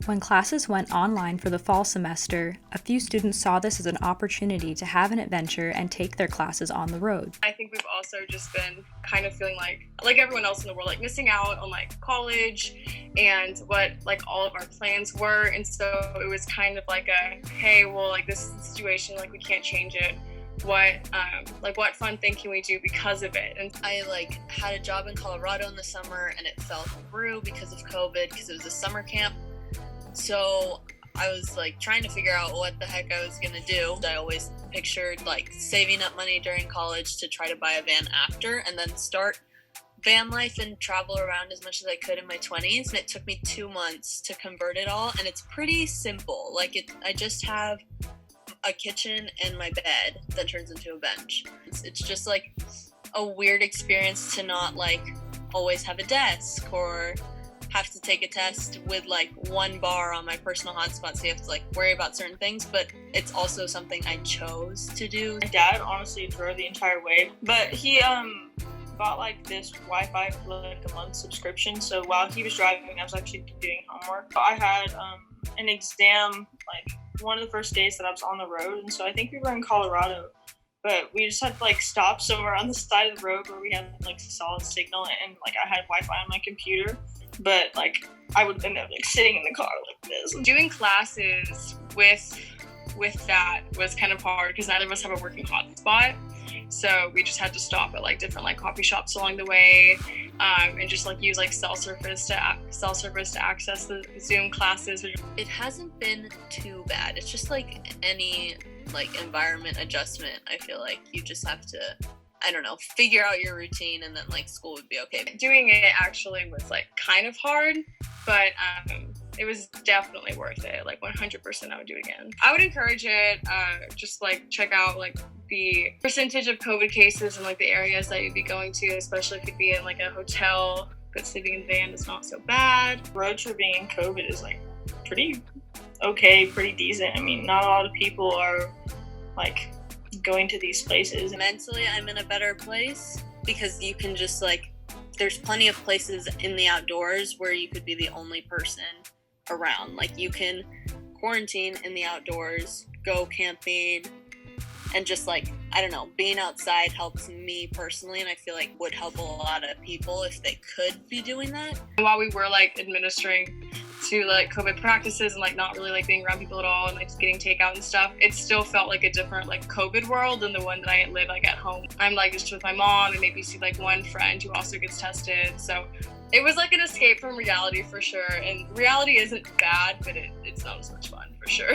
When classes went online for the fall semester, a few students saw this as an opportunity to have an adventure and take their classes on the road. I think we've also just been kind of feeling like everyone else in the world, like missing out on like college and what like all of our plans were. And so it was kind of like a, hey, well, like this is the situation, like we can't change it. What fun thing can we do because of it? And I had a job in Colorado in the summer and it fell through because of COVID, because it was a summer camp. So I was trying to figure out what the heck I was gonna do. I always pictured saving up money during college to try to buy a van after, and then start van life and travel around as much as I could in my 20s. And it took me 2 months to convert it all, and it's pretty simple. I just have a kitchen and my bed that turns into a bench. It's just a weird experience to not always have a desk or have to take a test with one bar on my personal hotspot, so you have to worry about certain things, but it's also something I chose to do. My dad honestly drove the entire way, but he bought this Wi-Fi for a month subscription, so while he was driving I was actually doing homework. I had an exam one of the first days that I was on the road, and so I think we were in Colorado, but we just had to stop somewhere on the side of the road where we had solid signal, and I had Wi-Fi on my computer. But I would end up sitting in the car like this. Doing classes with that was kind of hard because neither of us have a working hotspot. So we just had to stop at different coffee shops along the way, and just use cell service to access the Zoom classes. It hasn't been too bad. It's just any environment adjustment. I feel like you just have to, I don't know, figure out your routine, and then school would be okay. Doing it actually was kind of hard, but it was definitely worth it. 100% I would do it again. I would encourage it. Just check out the percentage of COVID cases in the areas that you'd be going to, especially if you'd be in a hotel, but sleeping in the van is not so bad. Road tripping in COVID is pretty okay, pretty decent. I mean, not a lot of people are going to these places. Mentally, I'm in a better place because you can just there's plenty of places in the outdoors where you could be the only person around. You can quarantine in the outdoors, go camping, and just I don't know, being outside helps me personally, and I feel would help a lot of people if they could be doing that. While we were administering to COVID practices and not really being around people at all and just getting takeout and stuff, it still felt a different COVID world than the one that I live at home. I'm just with my mom and maybe see one friend who also gets tested. So it was an escape from reality for sure. And reality isn't bad, but it's not as much fun for sure.